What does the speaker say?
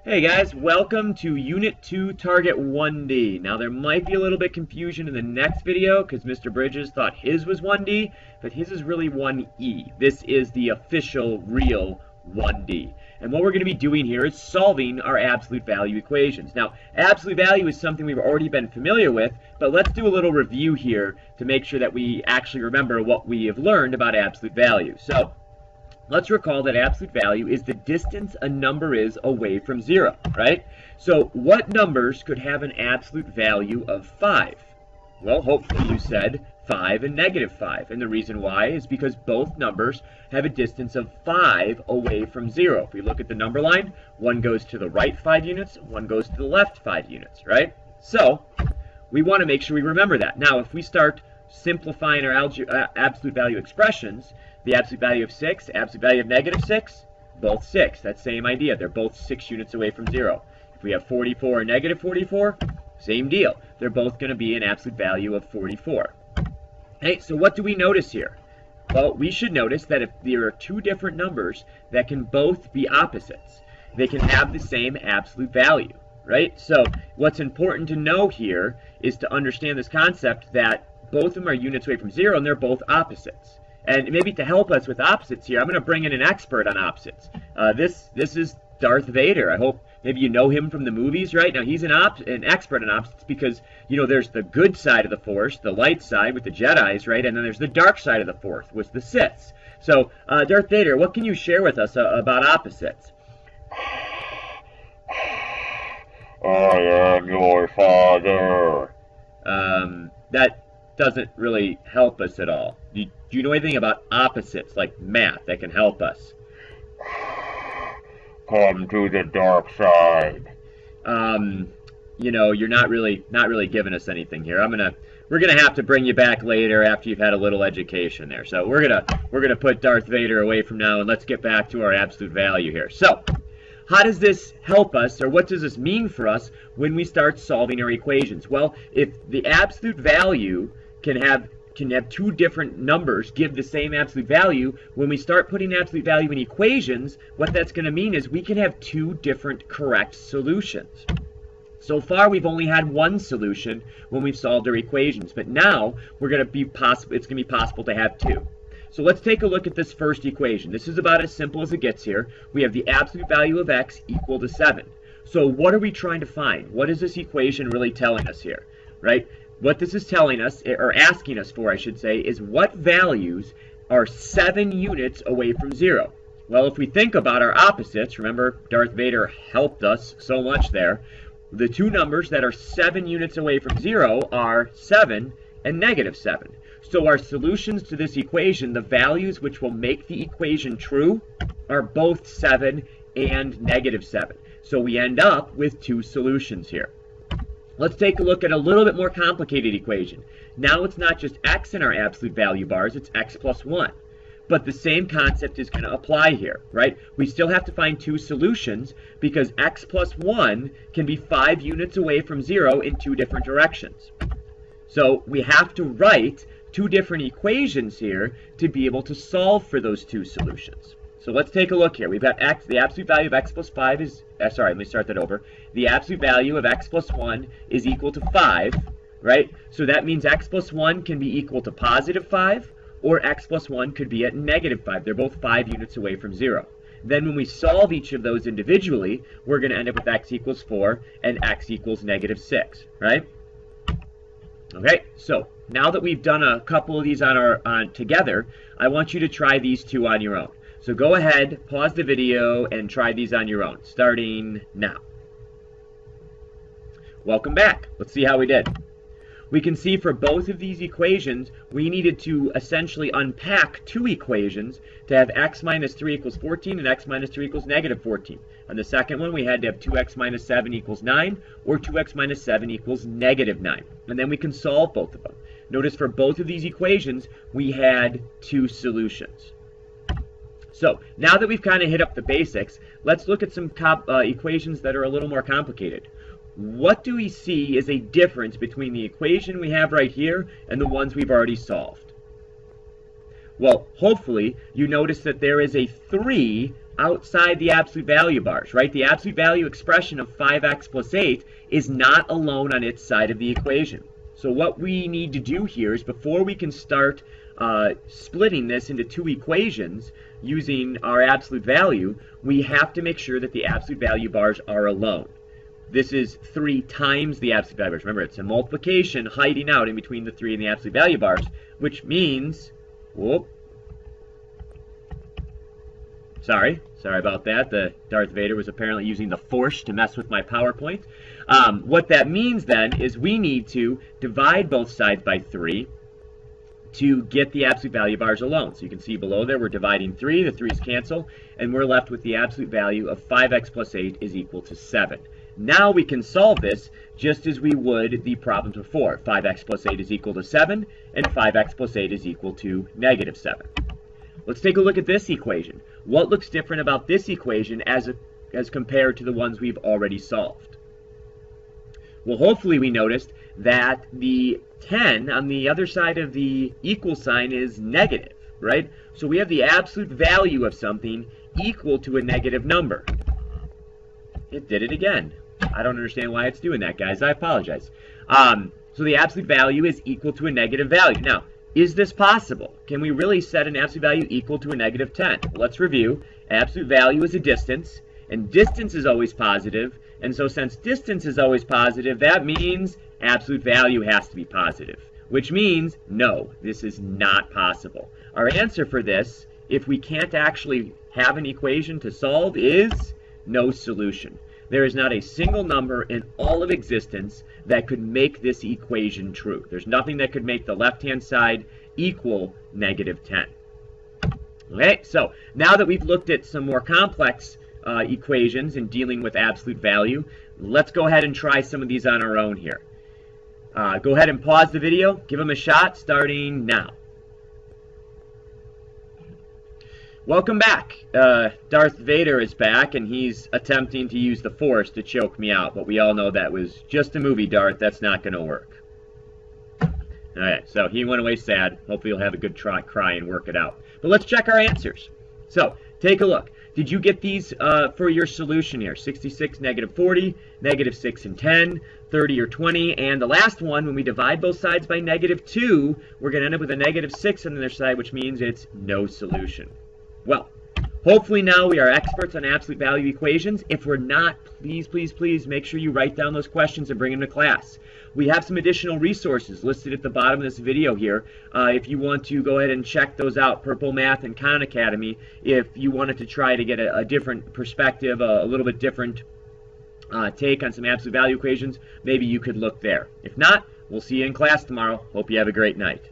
Hey guys, welcome to Unit 2 Target 1D. Now there might be a little bit confusion in the next video because Mr. Bridges thought his was 1D, but his is really 1E. This is the official, real 1D. And what we're going to be doing here is solving our absolute value equations. Now, absolute value is something we've already been familiar with, but let's do a little review here to make sure that we actually remember what we have learned about absolute value. So, let's recall that absolute value is the distance a number is away from 0, right? So what numbers could have an absolute value of 5? Well, hopefully you said 5 and -5. And the reason why is because both numbers have a distance of 5 away from 0. If we look at the number line, one goes to the right 5 units, one goes to the left 5 units, right? So we want to make sure we remember that. Now, if we start simplifying our absolute value expressions, the absolute value of 6, absolute value of -6, both 6. That same idea. They're both 6 units away from 0. If we have 44 and -44, same deal. They're both going to be an absolute value of 44. Hey, so what do we notice here? Well, we should notice that if there are two different numbers that can both be opposites, they can have the same absolute value, right? So what's important to know here is to understand this concept that both of them are units away from 0 and they're both opposites. And maybe to help us with opposites here, I'm going to bring in an expert on opposites. This is Darth Vader. I hope maybe you know him from the movies, right? Now, he's an expert on opposites because, you know, there's the good side of the Force, the light side with the Jedis, right? And then there's the dark side of the Force with the Siths. So, Darth Vader, what can you share with us about opposites? I am your father. That doesn't really help us at all. Do you know anything about opposites, like math, that can help us? Come to the dark side. You know, you're not really giving us anything here. We're gonna have to bring you back later after you've had a little education there. So we're gonna put Darth Vader away from now, and let's get back to our absolute value here. So, how does this help us, or what does this mean for us when we start solving our equations? Well, if the absolute value can have two different numbers give the same absolute value, when we start putting absolute value in equations, what that's going to mean is we can have two different correct solutions. So far, we've only had one solution when we've solved our equations, but now it's going to be possible to have two. So let's take a look at this first equation. This is about as simple as it gets here. We have the absolute value of x equal to 7. So what are we trying to find? What is this equation really telling us here, right? What this is telling us, or asking us for, I should say, is what values are 7 units away from 0? Well, if we think about our opposites, remember Darth Vader helped us so much there, the two numbers that are 7 units away from 0 are 7 and -7. So our solutions to this equation, the values which will make the equation true, are both 7 and -7. So we end up with two solutions here. Let's take a look at a little bit more complicated equation. Now it's not just x in our absolute value bars, it's x plus 1. But the same concept is going to apply here, right? We still have to find two solutions because x plus 1 can be 5 units away from 0 in two different directions. So we have to write two different equations here to be able to solve for those two solutions. So let's take a look here. We've got x, the absolute value of x plus 5 is, sorry, let me start that over. The absolute value of x plus 1 is equal to 5, right? So that means x plus 1 can be equal to positive 5, or x plus 1 could be at -5. They're both 5 units away from 0. Then when we solve each of those individually, we're going to end up with x equals 4 and x equals -6, right? Okay, so now that we've done a couple of these together, I want you to try these two on your own. So go ahead, pause the video, and try these on your own, starting now. Welcome back. Let's see how we did. We can see for both of these equations, we needed to essentially unpack two equations to have x minus 3 equals 14 and x minus 3 equals -14. On the second one, we had to have 2x minus 7 equals 9, or 2x minus 7 equals -9. And then we can solve both of them. Notice for both of these equations, we had two solutions. So now that we've kind of hit up the basics, let's look at some equations that are a little more complicated. What do we see as a difference between the equation we have right here and the ones we've already solved? Well, hopefully you notice that there is a 3 outside the absolute value bars, right? The absolute value expression of 5x plus 8 is not alone on its side of the equation. So what we need to do here is, before we can start splitting this into two equations using our absolute value, we have to make sure that the absolute value bars are alone. This is 3 times the absolute value bars. Remember, it's a multiplication hiding out in between the 3 and the absolute value bars, which means, sorry about that. The Darth Vader was apparently using the Force to mess with my PowerPoint. What that means then is we need to divide both sides by 3 to get the absolute value bars alone. So you can see below there we're dividing 3, the 3's cancel, and we're left with the absolute value of 5x plus 8 is equal to 7. Now we can solve this just as we would the problems before. 5x plus 8 is equal to 7, and 5x plus 8 is equal to negative 7. Let's take a look at this equation. What looks different about this equation as compared to the ones we've already solved? Well, hopefully we noticed that the 10 on the other side of the equal sign is negative, right? So we have the absolute value of something equal to a negative number. It did it again. I don't understand why it's doing that, guys. I apologize. So the absolute value is equal to a negative value. Now, is this possible? Can we really set an absolute value equal to a negative 10? Well, let's review. Absolute value is a distance, and distance is always positive. And so since distance is always positive, that means absolute value has to be positive, which means no, this is not possible. Our answer for this, if we can't actually have an equation to solve, is no solution. There is not a single number in all of existence that could make this equation true. There's nothing that could make the left-hand side equal negative 10. Okay, so now that we've looked at some more complex equations in dealing with absolute value, let's go ahead and try some of these on our own here. Go ahead and pause the video, give them a shot, starting now. Welcome back. Darth Vader is back, and he's attempting to use the Force to choke me out, but we all know that was just a movie, Darth. That's not going to work. Alright, so he went away sad. Hopefully he'll have a good cry and work it out. But let's check our answers. So, take a look. Did you get these for your solution here? 66, negative 40, negative 6 and 10, 30 or 20, and the last one, when we divide both sides by negative 2, we're going to end up with a negative 6 on the other side, which means it's no solution. Well, hopefully now we are experts on absolute value equations. If we're not, please, please, please make sure you write down those questions and bring them to class. We have some additional resources listed at the bottom of this video here. If you want to go ahead and check those out, Purple Math and Khan Academy, if you wanted to try to get a different perspective, a little bit different take on some absolute value equations, maybe you could look there. If not, we'll see you in class tomorrow. Hope you have a great night.